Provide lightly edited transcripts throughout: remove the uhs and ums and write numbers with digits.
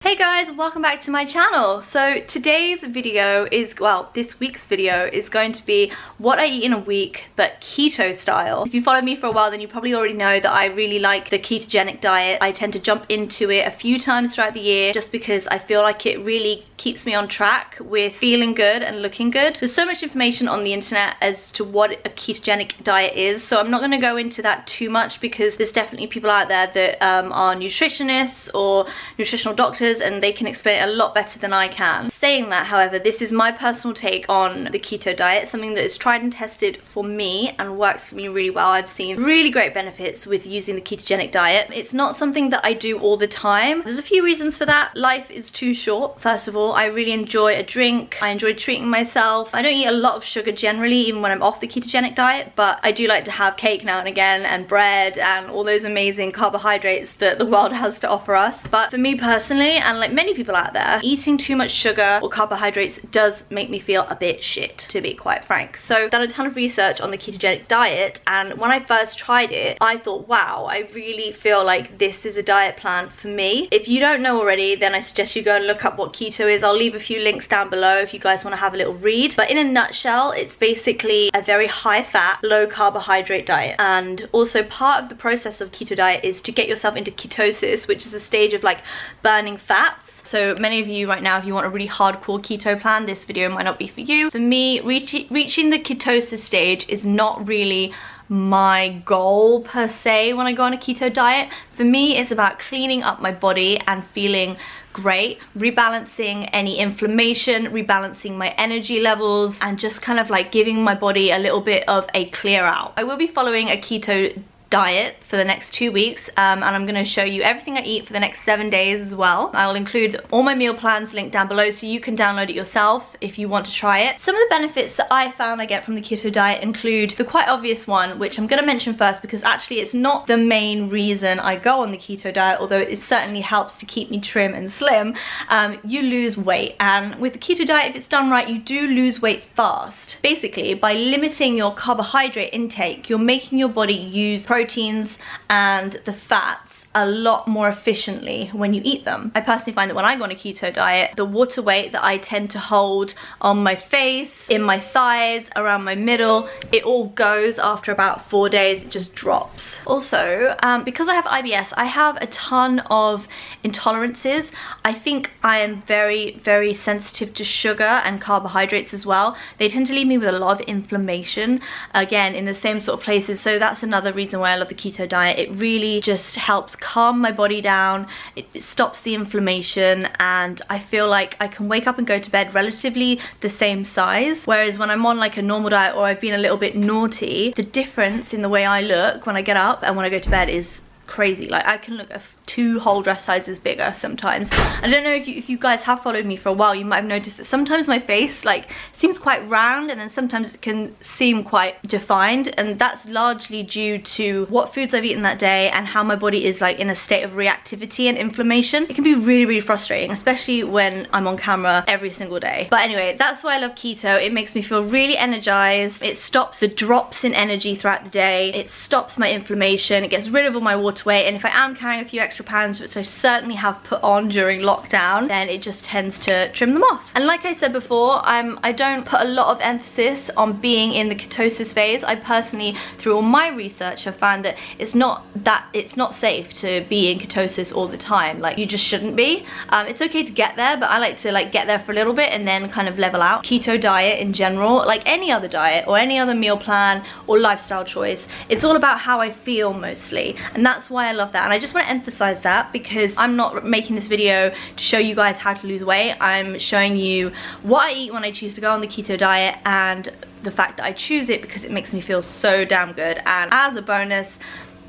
Hey guys, welcome back to my channel. So today's video is, well, this week's video is going to be what I eat in a week, but keto style. If you followed me for a while, then you probably already know that I really like the ketogenic diet. I tend to jump into it a few times throughout the year just because I feel like it really keeps me on track with feeling good and looking good. There's so much information on the internet as to what a ketogenic diet is, so I'm not going to go into that too much because there's definitely people out there that are nutritionists or nutritional doctors, and they can explain it a lot better than I can. Saying that, however, this is my personal take on the keto diet, something that is tried and tested for me and works for me really well. I've seen really great benefits with using the ketogenic diet. It's not something that I do all the time. There's a few reasons for that. Life is too short. First of all, I really enjoy a drink. I enjoy treating myself. I don't eat a lot of sugar generally, even when I'm off the ketogenic diet, but I do like to have cake now and again, and bread, and all those amazing carbohydrates that the world has to offer us. But for me personally, and like many people out there, eating too much sugar or carbohydrates does make me feel a bit shit, to be quite frank. So I've done a ton of research on the ketogenic diet, and when I first tried it, I thought, wow, I really feel like this is a diet plan for me. If you don't know already, then I suggest you go and look up what keto is. I'll leave a few links down below if you guys want to have a little read. But in a nutshell, it's basically a very high fat, low carbohydrate diet. And also part of the process of keto diet is to get yourself into ketosis, which is a stage of like burning fats. So many of you right now, if you want a really hardcore keto plan, this video might not be for you. For me, reaching the ketosis stage is not really my goal per se when I go on a keto diet. For me, it's about cleaning up my body and feeling great, rebalancing any inflammation, rebalancing my energy levels, and just kind of like giving my body a little bit of a clear out. I will be following a keto diet for the next 2 weeks, and I'm going to show you everything I eat for the next 7 days as well. I will include all my meal plans linked down below so you can download it yourself if you want to try it. Some of the benefits that I found I get from the keto diet include the quite obvious one, which I'm going to mention first because actually it's not the main reason I go on the keto diet, although it certainly helps to keep me trim and slim. You lose weight, and with the keto diet, if it's done right, you do lose weight fast. Basically, by limiting your carbohydrate intake, you're making your body use proteins and the fats a lot more efficiently when you eat them. I personally find that when I go on a keto diet, the water weight that I tend to hold on my face, in my thighs, around my middle, it all goes after about 4 days. It just drops. Also, because I have IBS, I have a ton of intolerances. I think I am very, very sensitive to sugar and carbohydrates as well. They tend to leave me with a lot of inflammation, again, in the same sort of places. So that's another reason why I love the keto diet. It really just helps calm my body down. It stops the inflammation, and I feel like I can wake up and go to bed relatively the same size. Whereas when I'm on like a normal diet or I've been a little bit naughty, the difference in the way I look when I get up and when I go to bed is crazy. Like I can look 2 whole dress sizes bigger sometimes. I don't know if you guys have followed me for a while, you might have noticed that sometimes my face like seems quite round, and then sometimes it can seem quite defined, and that's largely due to what foods I've eaten that day and how my body is like in a state of reactivity and inflammation. It can be really, really frustrating, especially when I'm on camera every single day. But anyway, that's why I love keto. It makes me feel really energized. It stops the drops in energy throughout the day. It stops my inflammation. It gets rid of all my water weight, and if I am carrying a few extra pounds, which I certainly have put on during lockdown, then it just tends to trim them off. And like I said before, I don't put a lot of emphasis on being in the ketosis phase. I personally, through all my research, have found that it's not safe to be in ketosis all the time. Like, you just shouldn't be. It's okay to get there, but I like to like get there for a little bit and then kind of level out. Keto diet in general, like any other diet or any other meal plan or lifestyle choice, it's all about how I feel mostly, and that's why I love that. And I just want to emphasize that because I'm not making this video to show you guys how to lose weight. I'm showing you what I eat when I choose to go on the keto diet, and the fact that I choose it because it makes me feel so damn good, and as a bonus,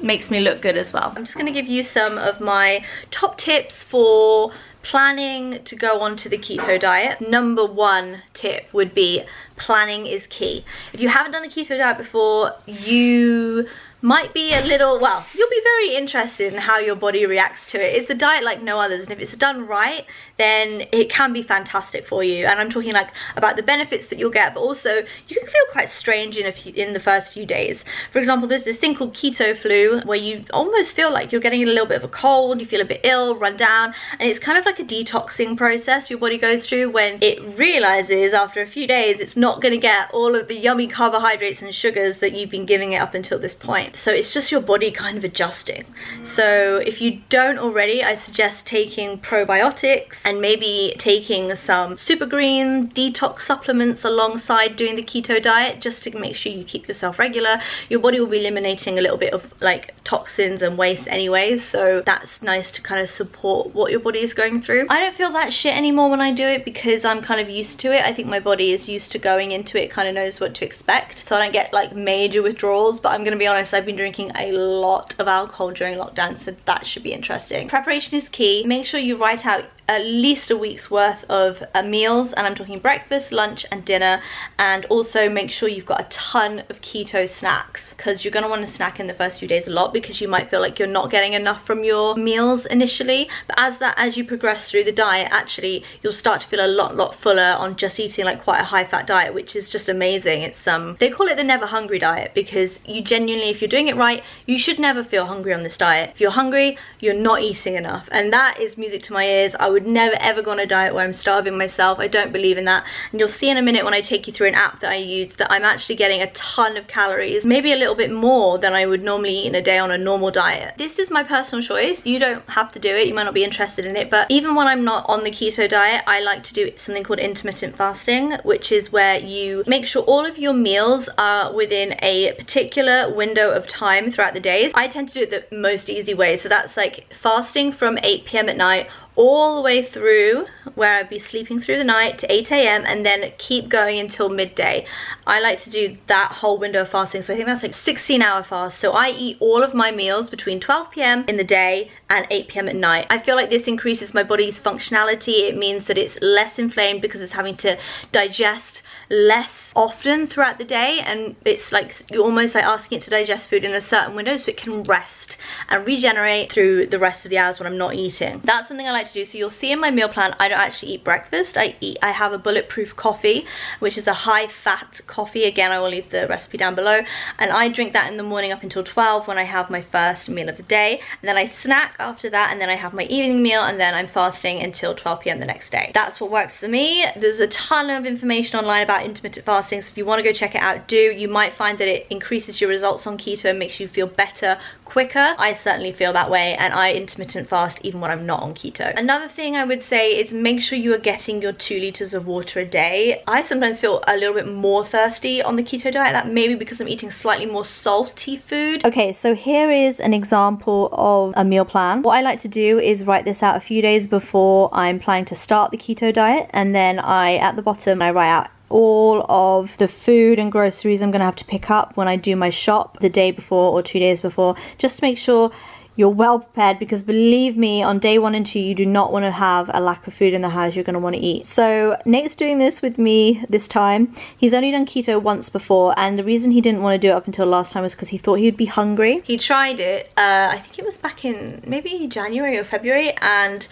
makes me look good as well. I'm just going to give you some of my top tips for planning to go onto the keto diet. Number 1 tip would be planning is key. If you haven't done the keto diet before, you might be a little, well, you'll be very interested in how your body reacts to it. It's a diet like no others, and if it's done right, then it can be fantastic for you. And I'm talking like about the benefits that you'll get, but also you can feel quite strange in the first few days. For example, there's this thing called keto flu, where you almost feel like you're getting a little bit of a cold, you feel a bit ill, run down, and it's kind of like a detoxing process your body goes through when it realizes after a few days it's not going to get all of the yummy carbohydrates and sugars that you've been giving it up until this point. So it's just your body kind of adjusting. So if you don't already, I suggest taking probiotics and maybe taking some super green detox supplements alongside doing the keto diet, just to make sure you keep yourself regular. Your body will be eliminating a little bit of like toxins and waste anyway, so that's nice to kind of support what your body is going through. I don't feel that shit anymore when I do it because I'm kind of used to it. I think my body is used to going into it, kind of knows what to expect, so I don't get like major withdrawals. But I'm gonna be honest, I've been drinking a lot of alcohol during lockdown, so that should be interesting. Preparation is key. Make sure you write out at least a week's worth of meals, and I'm talking breakfast, lunch and dinner. And also make sure you've got a ton of keto snacks, because you're going to want to snack in the first few days a lot, because you might feel like you're not getting enough from your meals initially, but as you progress through the diet, actually you'll start to feel a lot fuller on just eating like quite a high fat diet, which is just amazing. It's they call it the never hungry diet, because you genuinely, if you're doing it right, you should never feel hungry on this diet. If you're hungry, you're not eating enough, and that is music to my ears. I would never ever go on a diet where I'm starving myself. I don't believe in that. And you'll see in a minute when I take you through an app that I use that I'm actually getting a ton of calories, maybe a little bit more than I would normally eat in a day on a normal diet. This is my personal choice. You don't have to do it. You might not be interested in it, but even when I'm not on the keto diet, I like to do something called intermittent fasting, which is where you make sure all of your meals are within a particular window of time throughout the days. I tend to do it the most easy way, so that's like fasting from 8 p.m. at night all the way through, where I'd be sleeping through the night, to 8 a.m. and then keep going until midday. I like to do that whole window of fasting, so I think that's like 16-hour fast. So I eat all of my meals between 12 p.m. in the day and 8 p.m. at night. I feel like this increases my body's functionality. It means that it's less inflamed because it's having to digest less often throughout the day, and it's like you're almost like asking it to digest food in a certain window so it can rest and regenerate through the rest of the hours when I'm not eating. That's something I like to do. So you'll see in my meal plan, I don't actually eat breakfast. I have a bulletproof coffee, which is a high fat coffee. Again, I will leave the recipe down below, and I drink that in the morning up until 12 when I have my first meal of the day, and then I snack after that, and then I have my evening meal, and then I'm fasting until 12 p.m. the next day. That's what works for me. There's a ton of information online about intermittent fasting, so if you want to go check it out, do. You might find that it increases your results on keto and makes you feel better quicker. I certainly feel that way, and I intermittent fast even when I'm not on keto. Another thing I would say is make sure you are getting your 2 liters of water a day. I sometimes feel a little bit more thirsty on the keto diet. That may be because I'm eating slightly more salty food. Okay, so here is an example of a meal plan. What I like to do is write this out a few days before I'm planning to start the keto diet, and then at the bottom I write out all of the food and groceries I'm gonna have to pick up when I do my shop the day before or 2 days before, just to make sure you're well prepared, because believe me, on day 1 and 2 you do not want to have a lack of food in the house. You're going to want to eat. So Nate's doing this with me this time. He's only done keto once before, and the reason he didn't want to do it up until last time was because he thought he'd be hungry. He tried it, I think it was back in maybe January or February, and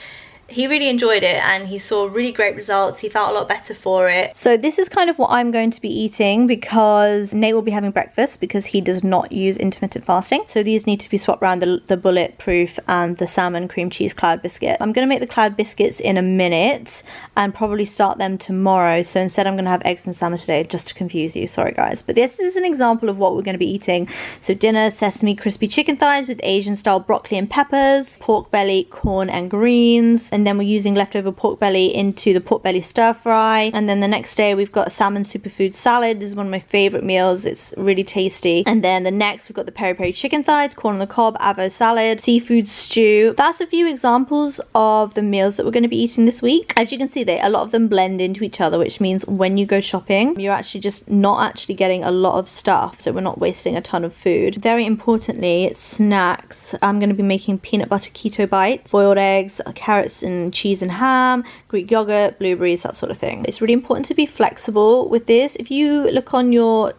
he really enjoyed it and he saw really great results. He felt a lot better for it. So this is kind of what I'm going to be eating, because Nate will be having breakfast because he does not use intermittent fasting. So these need to be swapped around, the bulletproof and the salmon cream cheese cloud biscuit. I'm going to make the cloud biscuits in a minute and probably start them tomorrow. So instead I'm going to have eggs and salmon today, just to confuse you. Sorry guys. But this is an example of what we're going to be eating. So dinner, sesame crispy chicken thighs with Asian style broccoli and peppers, pork belly, corn and greens. And then we're using leftover pork belly into the pork belly stir fry. And then the next day we've got a salmon superfood salad. This is one of my favorite meals. It's really tasty. And then the next we've got the peri peri chicken thighs, corn on the cob, avo salad, seafood stew. That's a few examples of the meals that we're going to be eating this week. As you can see, a lot of them blend into each other, which means when you go shopping, you're actually just not actually getting a lot of stuff. So we're not wasting a ton of food. Very importantly, snacks. I'm going to be making peanut butter keto bites, boiled eggs, carrots and cheese and ham, Greek yogurt, blueberries, that sort of thing. It's really important to be flexible with this. If you look on your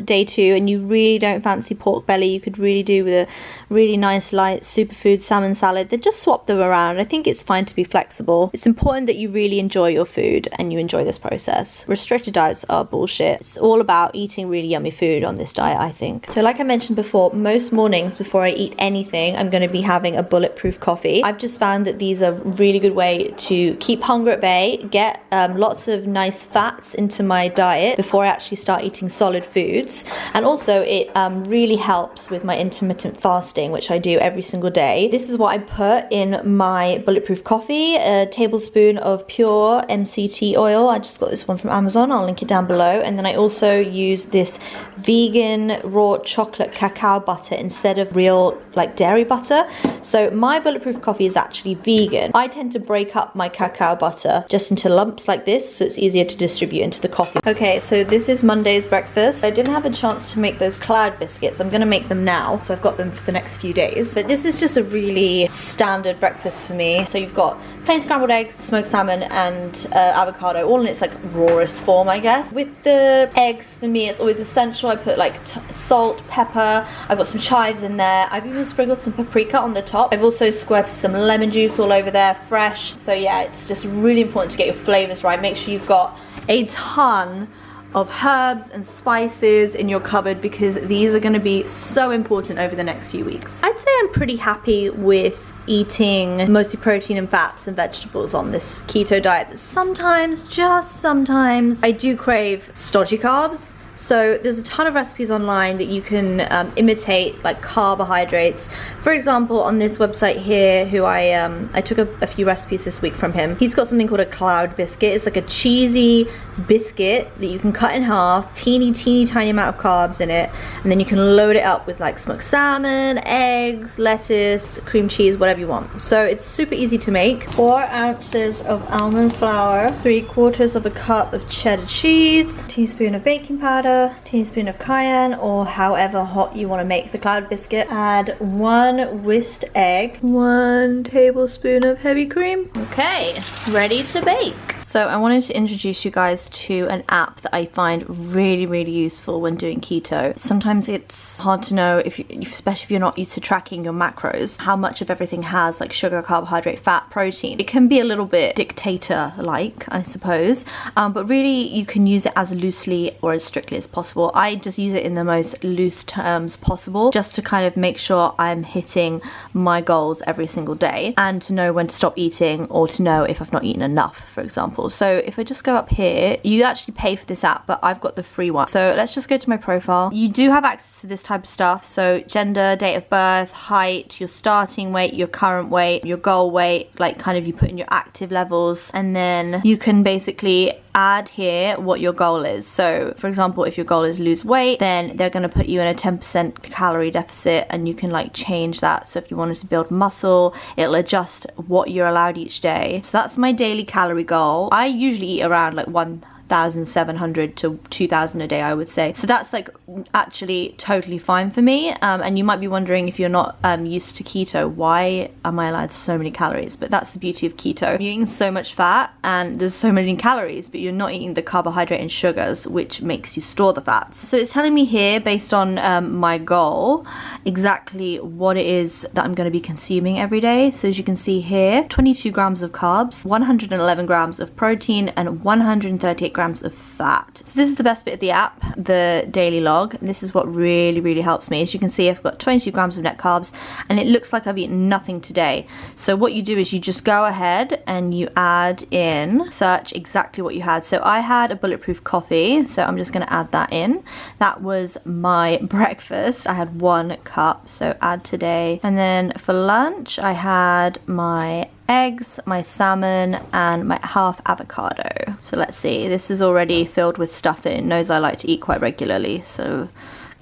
day 2 and you really don't fancy pork belly, you could really do with a really nice light superfood salmon salad. Then just swap them around. I think it's fine to be flexible. It's important that you really enjoy your food and you enjoy this process. Restricted diets are bullshit. It's all about eating really yummy food on this diet, I think. So like I mentioned before, most mornings before I eat anything, I'm going to be having a bulletproof coffee. I've just found that these are a really good way to keep hunger at bay, get lots of nice fats into my diet before I actually start eating solid foods. And also it really helps with my intermittent fasting, which I do every single day. This is what I put in my bulletproof coffee: a tablespoon of pure MCT oil. I just got this one from Amazon. I'll link it down below. And then I also use this vegan raw chocolate cacao butter instead of real like dairy butter. So my bulletproof coffee is actually vegan. I tend to break up my cacao butter just into lumps like this, so it's easier to distribute into the coffee. Okay, so this is Monday's breakfast. I didn't have a chance to make those cloud biscuits. I'm gonna make them now, so I've got them for the next few days. But this is just a really standard breakfast for me. So you've got plain scrambled eggs, smoked salmon, and avocado, all in its like rawest form, I guess. With the eggs, for me, it's always essential. I put like salt, pepper. I've got some chives in there. I've even sprinkled some paprika on the top. I've also squirted some lemon juice all over there, fresh. So yeah, it's just really important to get your flavors right. Make sure you've got a ton of herbs and spices in your cupboard, because these are going to be so important over the next few weeks. I'd say I'm pretty happy with eating mostly protein and fats and vegetables on this keto diet, but sometimes, just sometimes, I do crave stodgy carbs. So there's a ton of recipes online that you can imitate, like carbohydrates. For example, on this website here, who I took a few recipes this week from him. He's got something called a cloud biscuit. It's like a cheesy biscuit that you can cut in half, teeny tiny amount of carbs in it, and then you can load it up with like smoked salmon, eggs, lettuce, cream cheese, whatever you want. So it's super easy to make. 4 ounces of almond flour, 3/4 of a cup of cheddar cheese, teaspoon of baking powder, teaspoon of cayenne, or however hot you want to make the cloud biscuit. Add 1 whisked egg, 1 tablespoon of heavy cream. Okay, ready to bake. So I wanted to introduce you guys to an app that I find really useful when doing keto. Sometimes it's hard to know, especially if you're not used to tracking your macros, how much of everything has like sugar, carbohydrate, fat, protein. It can be a little bit dictator-like, I suppose, but really you can use it as loosely or as strictly as possible. I just use it in the most loose terms possible, just to kind of make sure I'm hitting my goals every single day, and to know when to stop eating, or to know if I've not eaten enough, for example. So if I just go up here, you actually pay for this app, but I've got the free one. So let's just go to my profile. You do have access to this type of stuff. So gender, date of birth, height, your starting weight, your current weight, your goal weight, like kind of you put in your active levels, and then you can basically add here what your goal is. So for example, if your goal is lose weight, then they're going to put you in a 10% calorie deficit, and you can like change that. So if you wanted to build muscle, it'll adjust what you're allowed each day. So that's my daily calorie goal. I usually eat around like 1,700 to 2,000 a day, I would say. So that's like actually totally fine for me. And you might be wondering, if you're not used to keto, why am I allowed so many calories? But that's the beauty of keto. You're eating so much fat and there's so many calories, but you're not eating the carbohydrate and sugars, which makes you store the fats. So it's telling me here, based on my goal, exactly what it is that I'm going to be consuming every day. So as you can see here, 22 grams of carbs, 111 grams of protein, and 138 grams of fat. So this is the best bit of the app, the daily log. And this is what really helps me. As you can see, I've got 22 grams of net carbs, and it looks like I've eaten nothing today. So what you do is you just go ahead and you add in, search exactly what you had. So I had a bulletproof coffee, so I'm just going to add that in. That was my breakfast. I had 1 cup, so add today. And then for lunch, I had my eggs, my salmon, and my half avocado. So let's see, this is already filled with stuff that it knows I like to eat quite regularly, so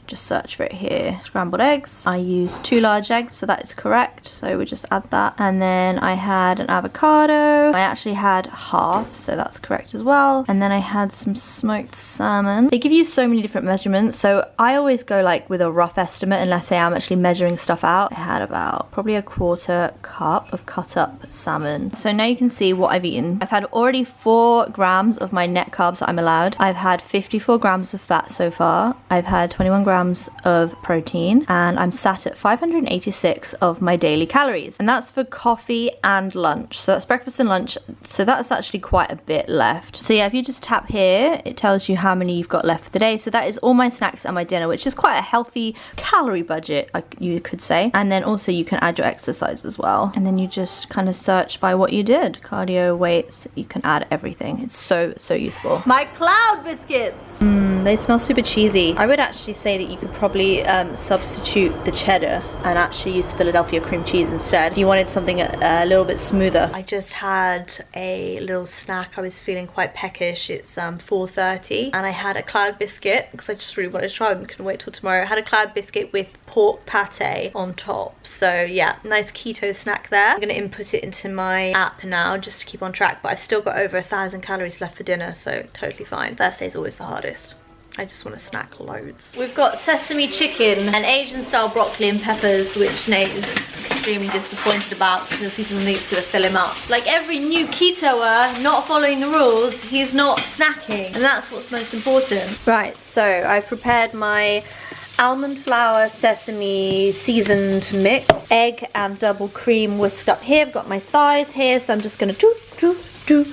just search for it here. Scrambled eggs. I used 2 large eggs, so that is correct. So we'll just add that. And then I had an avocado. I actually had half, so that's correct as well. And then I had some smoked salmon. They give you so many different measurements, so I always go like with a rough estimate unless I am actually measuring stuff out. I had about probably a 1/4 cup of cut up salmon. So now you can see what I've eaten. I've had already 4 grams of my net carbs that I'm allowed. I've had 54 grams of fat so far. I've had 21 grams of protein, and I'm sat at 586 of my daily calories, and that's for coffee and lunch. So that's breakfast and lunch, so that's actually quite a bit left. So yeah, if you just tap here, it tells you how many you've got left for the day. So that is all my snacks and my dinner, which is quite a healthy calorie budget, you could say. And then also you can add your exercise as well, and then you just kind of search by what you did. Cardio, weights, you can add everything. It's so useful. My cloud biscuits, they smell super cheesy. I would actually say that you could probably substitute the cheddar and actually use Philadelphia cream cheese instead if you wanted something a little bit smoother. I just had a little snack. I was feeling quite peckish. It's 4:30, and I had a cloud biscuit because I just really wanted to try them. Couldn't wait till tomorrow. I had a cloud biscuit with pork pate on top. So yeah, nice keto snack there. I'm gonna input it into my app now just to keep on track, but I've still got over 1,000 calories left for dinner, so totally fine. Thursday's always the hardest. I just want to snack loads. We've got sesame chicken and Asian style broccoli and peppers, which Nate is extremely disappointed about because he doesn't think it's gonna fill him up. Like every new ketoer not following the rules, he's not snacking, and that's what's most important. Right, so I've prepared my almond flour sesame seasoned mix, egg and double cream whisked up here. I've got my thighs here, so I'm just gonna do.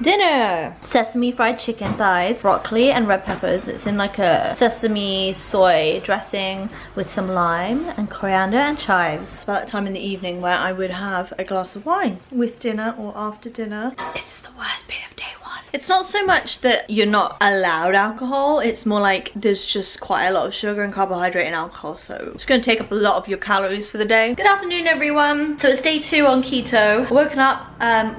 Dinner! Sesame fried chicken thighs, broccoli and red peppers. It's in like a sesame soy dressing with some lime and coriander and chives. It's about that time in the evening where I would have a glass of wine with dinner or after dinner. It's the worst bit of day one. It's not so much that you're not allowed alcohol, it's more like there's just quite a lot of sugar and carbohydrate in alcohol, so it's going to take up a lot of your calories for the day. Good afternoon everyone. So it's day 2 on keto. I've woken up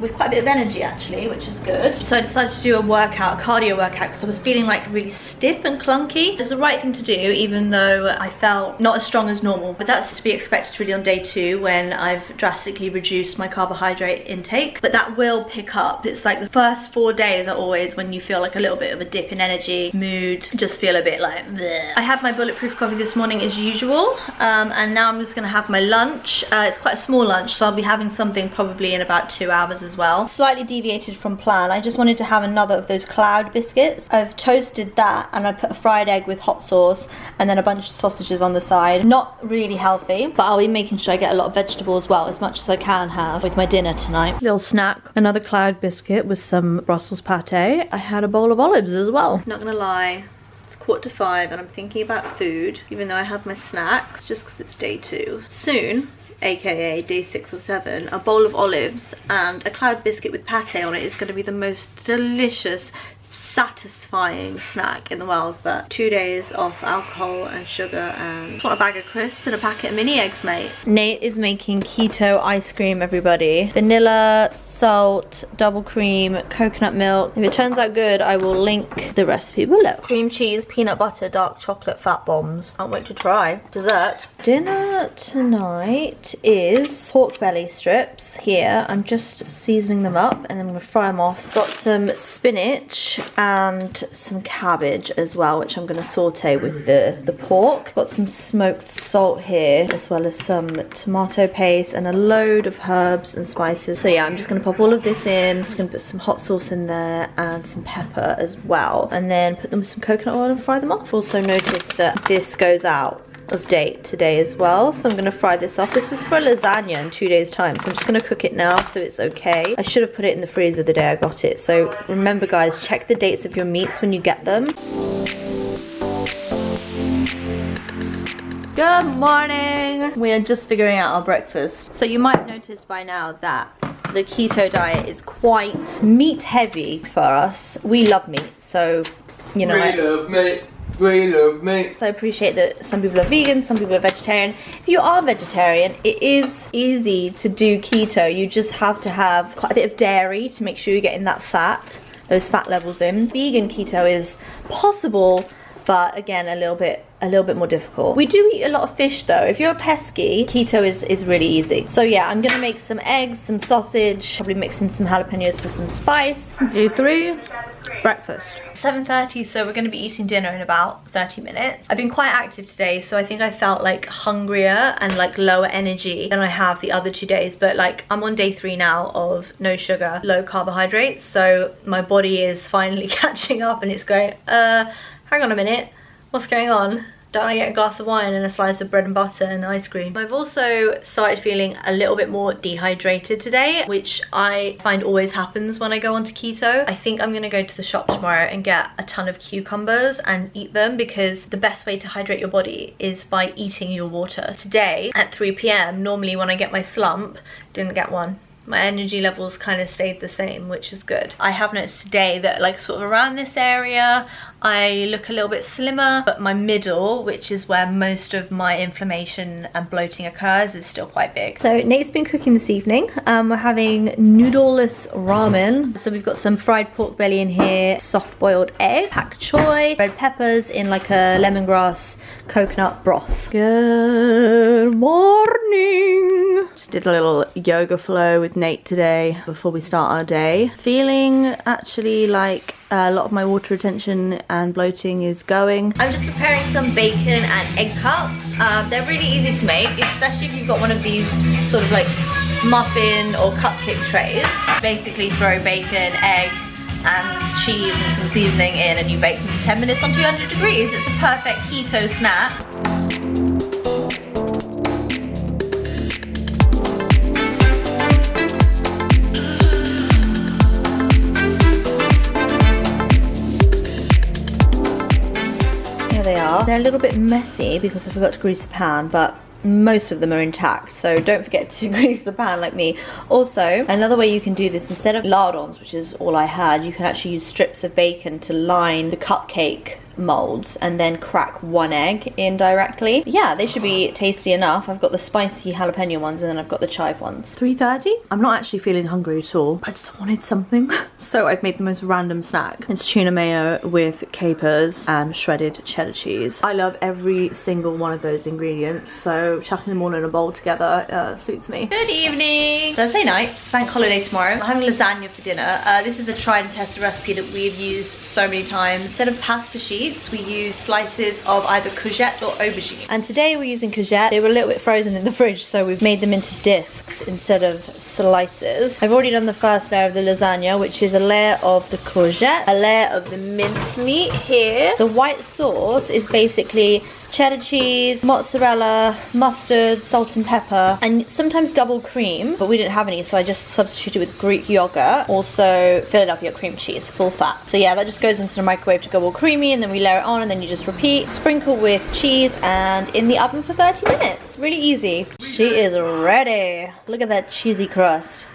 with quite a bit of energy actually, which is good. So I decided to do a workout, a cardio workout, because I was feeling like really stiff and clunky. It was the right thing to do, even though I felt not as strong as normal, but that's to be expected really on day 2 when I've drastically reduced my carbohydrate intake. But that will pick up. It's like the first 4 days are always when you feel like a little bit of a dip in energy, mood, just feel a bit like bleh. I had my bulletproof coffee this morning as usual, and now I'm just gonna have my lunch. It's quite a small lunch, so I'll be having something probably in about 2 hours as well. Slightly deviated from plan. I just wanted to have another of those cloud biscuits. I've toasted that and I put a fried egg with hot sauce and then a bunch of sausages on the side. Not really healthy, but I'll be making sure I get a lot of vegetables as well, as much as I can have with my dinner tonight. Little snack, another cloud biscuit with some Brussels pate. I had a bowl of olives as well. Not gonna lie, it's 4:45 and I'm thinking about food, even though I have my snacks, just because it's day 2. Soon, aka day 6 or 7, a bowl of olives and a cloud biscuit with pate on it is going to be the most delicious, satisfying snack in the world. But 2 days off alcohol and sugar, and what, a bag of crisps and a packet of mini eggs, mate. Nate is making keto ice cream, everybody. Vanilla, salt, double cream, coconut milk. If it turns out good, I will link the recipe below. Cream cheese, peanut butter, dark chocolate, fat bombs. Can't wait to try. Dessert. Dinner tonight is pork belly strips here. I'm just seasoning them up and then I'm gonna fry them off. Got some spinach and some cabbage as well, which I'm going to saute with the pork. Got some smoked salt here, as well as some tomato paste and a load of herbs and spices. So yeah, I'm just going to pop all of this in. Just going to put some hot sauce in there and some pepper as well, and then put them with some coconut oil and fry them off. Also noticed that this goes out of date today as well, so I'm going to fry this off. This was for a lasagna in 2 days time, so I'm just going to cook it now so it's okay. I should have put it in the freezer the day I got it, so remember guys, check the dates of your meats when you get them. Good morning! We are just figuring out our breakfast. So you might have noticed by now that the keto diet is quite meat heavy for us. We love meat, so you know. We love meat. We love meat. So I appreciate that some people are vegan, some people are vegetarian. If you are vegetarian, it is easy to do keto. You just have to have quite a bit of dairy to make sure you're getting that fat, those fat levels in. Vegan keto is possible, but again, a little bit more difficult. We do eat a lot of fish though. If you're a pesky, keto is really easy. So yeah, I'm gonna make some eggs, some sausage, probably mix in some jalapenos for some spice. Day 3, breakfast. 7:30, so we're going to be eating dinner in about 30 minutes. I've been quite active today, so I think I felt like hungrier and like lower energy than I have the other 2 days, but like I'm on day 3 now of no sugar, low carbohydrates, so my body is finally catching up and it's going, hang on a minute, what's going on? Don't I get a glass of wine and a slice of bread and butter and ice cream? I've also started feeling a little bit more dehydrated today, which I find always happens when I go onto keto. I think I'm gonna go to the shop tomorrow and get a ton of cucumbers and eat them, because the best way to hydrate your body is by eating your water. Today at 3 p.m, normally when I get my slump, didn't get one. My energy levels kind of stayed the same, which is good. I have noticed today that like sort of around this area, I look a little bit slimmer, but my middle, which is where most of my inflammation and bloating occurs, is still quite big. So Nate's been cooking this evening. We're having noodleless ramen. So we've got some fried pork belly in here, soft boiled egg, pak choy, red peppers in like a lemongrass coconut broth. Good morning. Just did a little yoga flow with Nate today before we start our day. Feeling actually like a lot of my water retention and bloating is going. I'm just preparing some bacon and egg cups. They're really easy to make, especially if you've got one of these sort of like muffin or cupcake trays. Basically throw bacon, egg and cheese and some seasoning in, and you bake them for 10 minutes on 200 degrees. It's a perfect keto snack. They are. They're a little bit messy because I forgot to grease the pan, but most of them are intact, so don't forget to grease the pan like me. Also, another way you can do this, instead of lardons, which is all I had, you can actually use strips of bacon to line the cupcake molds and then crack one egg in directly. Yeah, they should be tasty enough. I've got the spicy jalapeno ones and then I've got the chive ones. 3:30. I'm not actually feeling hungry at all. I just wanted something. So I've made the most random snack. It's tuna mayo with capers and shredded cheddar cheese. I love every single one of those ingredients, so chucking them all in a bowl together suits me. Good evening. Thursday night, bank holiday tomorrow. I'm having lasagna for dinner. This is a tried and tested recipe that we've used so many times. Instead of pasta sheets, we use slices of either courgette or aubergine. And today we're using courgette. They were a little bit frozen in the fridge, so we've made them into discs instead of slices. I've already done the first layer of the lasagna, which is a layer of the courgette, a layer of the mincemeat here. The white sauce is basically cheddar cheese, mozzarella, mustard, salt and pepper, and sometimes double cream, but we didn't have any, so I just substituted with Greek yogurt. Also Philadelphia cream cheese, full fat. So yeah, that just goes into the microwave to go all creamy, and then we layer it on, and then you just repeat. Sprinkle with cheese and in the oven for 30 minutes. Really easy. She is ready. Look at that cheesy crust.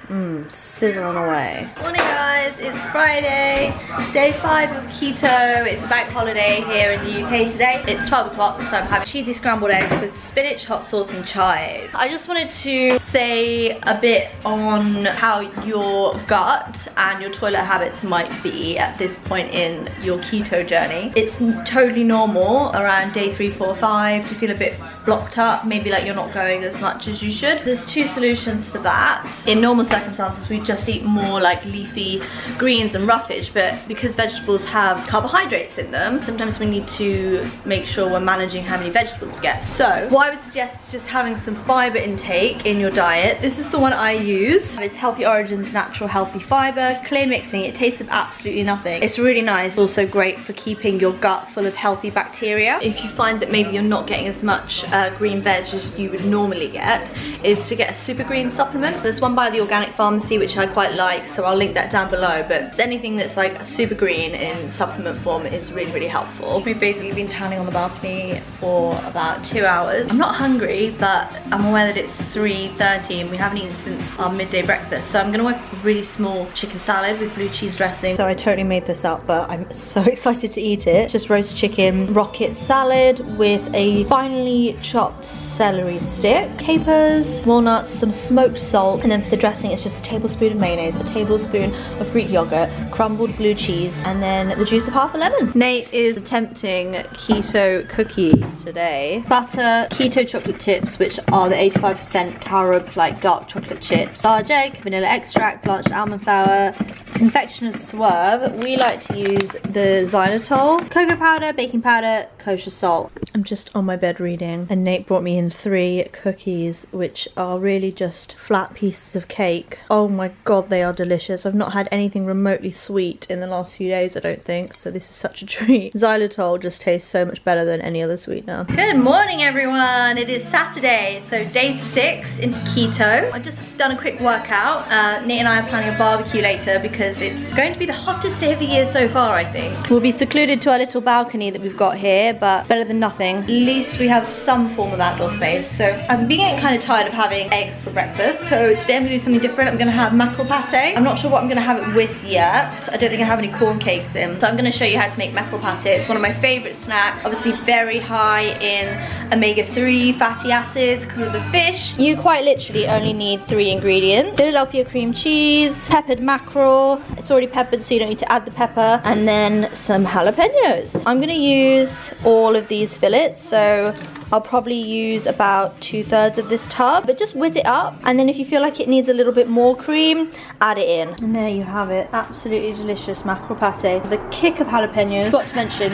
Sizzling away. Morning guys, it's Friday, day 5 of keto. It's a bank holiday here in the UK today. It's 12 o'clock, so I'm having cheesy scrambled eggs with spinach, hot sauce and chive. I just wanted to say a bit on how your gut and your toilet habits might be at this point in your keto journey. It's totally normal around day 3, 4, 5 to feel a bit blocked up, maybe like you're not going as much as you should. There's 2 solutions to that. In normal circumstances, we just eat more like leafy greens and roughage, but because vegetables have carbohydrates in them, sometimes we need to make sure we're managing how many vegetables we get. So what I would suggest is just having some fiber intake in your diet. This is the one I use. It's Healthy Origins Natural Healthy Fiber, clear mixing. It tastes of absolutely nothing. It's really nice. It's also great for keeping your gut full of healthy bacteria. If you find that maybe you're not getting as much green veg as you would normally get, is to get a super green supplement. There's one by the Organic Pharmacy which I quite like, so I'll link that down below, but anything that's like super green in supplement form is really, really helpful. We've basically been standing on the balcony for about 2 hours. I'm not hungry, but I'm aware that it's 3:30 and we haven't eaten since our midday breakfast, so I'm gonna work with a really small chicken salad with blue cheese dressing. So I totally made this up, but I'm so excited to eat it. Just roast chicken, rocket salad with a finely chopped celery stick, capers, walnuts, some smoked salt, and then for the dressing it's just a tablespoon of mayonnaise, a tablespoon of Greek yogurt, crumbled blue cheese, and then the juice of half a lemon. Nate is attempting keto cookies today. Butter, keto chocolate tips, which are the 85% carob, like dark chocolate chips, large egg, vanilla extract, blanched almond flour, confectioner's swerve. We like to use the xylitol, cocoa powder, baking powder, kosher salt. I'm just on my bed reading, and Nate brought me in 3 cookies, which are really just flat pieces of cake. Oh my god, they are delicious. I've not had anything remotely sweet in the last few days, I don't think, so this is such a treat. Xylitol just tastes so much better than any other sweetener. Good morning, everyone. It is Saturday, so day 6 into keto. I've just done a quick workout. Nate and I are planning a barbecue later because it's going to be the hottest day of the year so far, I think. We'll be secluded to our little balcony that we've got here, but better than nothing. At least we have some form of outdoor space. So I've been getting kind of tired of having eggs for breakfast, so today I'm going to do something different. I'm going to have mackerel pate. I'm not sure what I'm going to have it with yet. I don't think I have any corn cakes in. So I'm going to show you how to make mackerel pate. It's one of my favourite snacks. Obviously very high in omega-3 fatty acids because of the fish. You quite literally only need 3 ingredients. Philadelphia cream cheese, peppered mackerel. It's already peppered, so you don't need to add the pepper. And then some jalapenos. I'm going to use all of these fillets, so I'll probably use about 2/3 of this tub, but just whiz it up, and then if you feel like it needs a little bit more cream, add it in. And there you have it, absolutely delicious mackerel pate. The kick of jalapenos. Got to mention,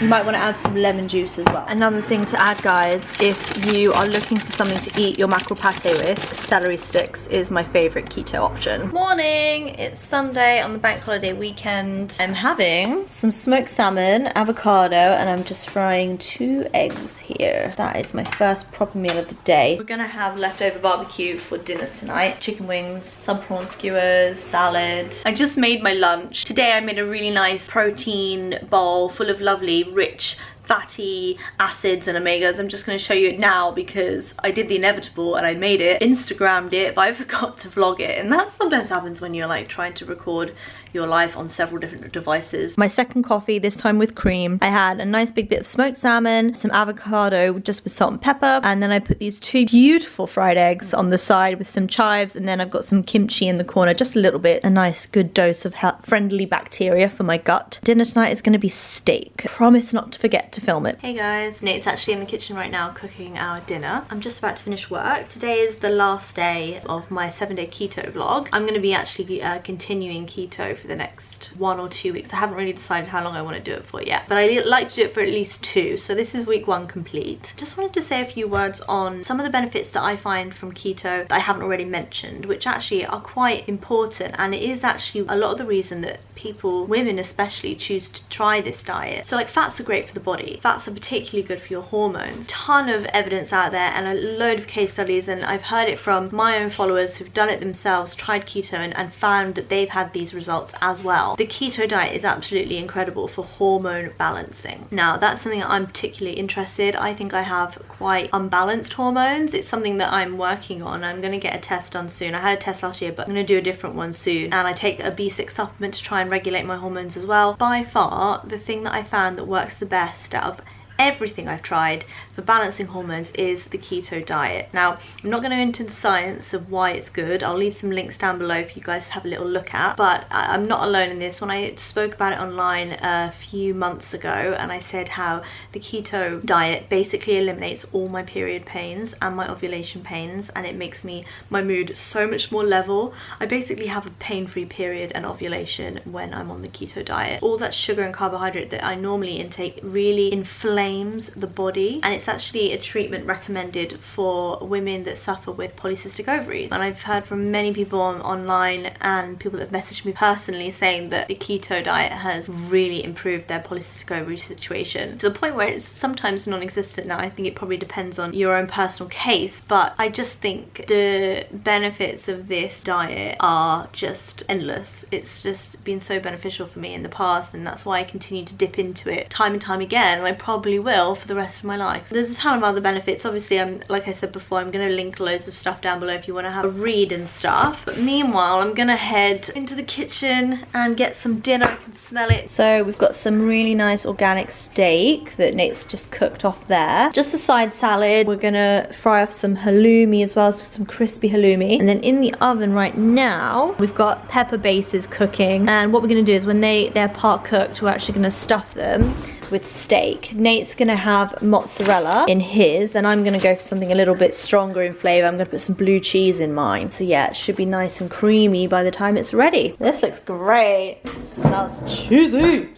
you might want to add some lemon juice as well. Another thing to add, guys, if you are looking for something to eat your mackerel pate with, celery sticks is my favorite keto option. Morning, it's Sunday on the bank holiday weekend. I'm having some smoked salmon, avocado, and I'm just frying 2 eggs here. That is my first proper meal of the day. We're gonna have leftover barbecue for dinner tonight. Chicken wings, some prawn skewers, salad. I just made my lunch. Today I made a really nice protein bowl full of lovely, rich, fatty acids and omegas. I'm just going to show you it now because I did the inevitable and I made it, Instagrammed it, but I forgot to vlog it, and that sometimes happens when you're like trying to record your life on several different devices. My second coffee, this time with cream. I had a nice big bit of smoked salmon, some avocado just with salt and pepper, and then I put these 2 beautiful fried eggs on the side with some chives, and then I've got some kimchi in the corner, just a little bit, a nice good dose of friendly bacteria for my gut. Dinner tonight is going to be steak. Promise not to forget to film it. Hey guys, Nate's actually in the kitchen right now cooking our dinner. I'm just about to finish work. Today is the last day of my 7-day keto vlog. I'm going to be actually continuing keto for the next 1 or 2 weeks. I haven't really decided how long I want to do it for yet, but I like to do it for at least 2, so this is week 1 complete. Just wanted to say a few words on some of the benefits that I find from keto that I haven't already mentioned, which actually are quite important, and it is actually a lot of the reason that people, women especially, choose to try this diet. So like, fats are great for the body. Fats are particularly good for your hormones. Ton of evidence out there and a load of case studies, and I've heard it from my own followers who've done it themselves, tried keto and found that they've had these results as well. The keto diet is absolutely incredible for hormone balancing. Now that's something that I'm particularly interested. I think I have quite unbalanced hormones. It's something that I'm working on. I'm going to get a test done soon. I had a test last year, but I'm going to do a different one soon, and I take a B6 supplement to try and regulate my hormones as well. By far the thing that I found that works the best out of everything I've tried for balancing hormones is the keto diet. Now, I'm not going to go into the science of why it's good. I'll leave some links down below for you guys to have a little look at, but I'm not alone in this. When I spoke about it online a few months ago, and I said how the keto diet basically eliminates all my period pains and my ovulation pains, and it makes my mood so much more level. I basically have a pain-free period and ovulation when I'm on the keto diet. All that sugar and carbohydrate that I normally intake really inflames the body, and it's actually a treatment recommended for women that suffer with polycystic ovaries. And I've heard from many people online and people that have messaged me personally saying that the keto diet has really improved their polycystic ovary situation, to the point where it's sometimes non-existent now. I think it probably depends on your own personal case, but I just think the benefits of this diet are just endless. It's just been so beneficial for me in the past, and that's why I continue to dip into it time and time again. And I probably probably will for the rest of my life. There's a ton of other benefits. Obviously, like I said before, I'm going to link loads of stuff down below if you want to have a read and stuff. But meanwhile, I'm going to head into the kitchen and get some dinner. I can smell it. So we've got some really nice organic steak that Nate's just cooked off there. Just a side salad. We're going to fry off some halloumi as well, so some crispy halloumi. And then in the oven right now, we've got pepper bases cooking. And what we're going to do is when they're part cooked, we're actually going to stuff them with steak. Nate's gonna have mozzarella in his, and I'm gonna go for something a little bit stronger in flavor. I'm gonna put some blue cheese in mine. So yeah, it should be nice and creamy by the time it's ready. This looks great. It smells cheesy.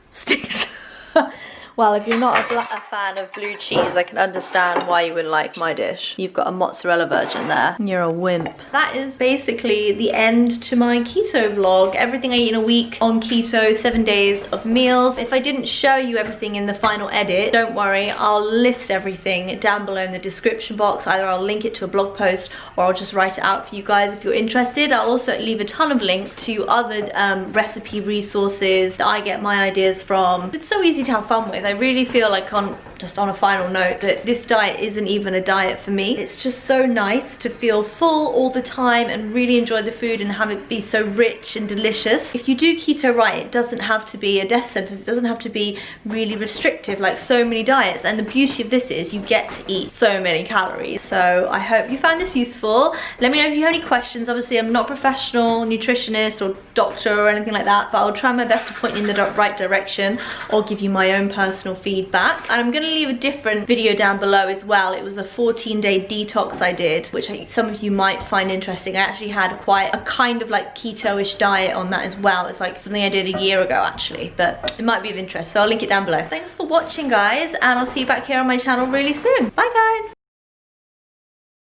Stinks. Well, if you're not a fan of blue cheese, I can understand why you wouldn't like my dish. You've got a mozzarella version there. You're a wimp. That is basically the end to my keto vlog. Everything I eat in a week on keto, 7 days of meals. If I didn't show you everything in the final edit, don't worry, I'll list everything down below in the description box. Either I'll link it to a blog post or I'll just write it out for you guys if you're interested. I'll also leave a ton of links to other recipe resources that I get my ideas from. It's so easy to have fun with. I really feel like, just on a final note, that this diet isn't even a diet for me. It's just so nice to feel full all the time and really enjoy the food and have it be so rich and delicious. If you do keto right, it doesn't have to be a death sentence. It doesn't have to be really restrictive like so many diets. And the beauty of this is you get to eat so many calories. So I hope you found this useful. Let me know if you have any questions. Obviously, I'm not a professional nutritionist or doctor or anything like that, but I'll try my best to point you in the right direction or give you my own personal feedback. And I'm going to leave a different video down below as well. It was a 14-day detox I did, which some of you might find interesting. I actually had quite a kind of like keto-ish diet on that as well. It's like something I did a year ago actually, but it might be of interest, so I'll link it down below. Thanks for watching, guys, and I'll see you back here on my channel really soon. Bye, guys.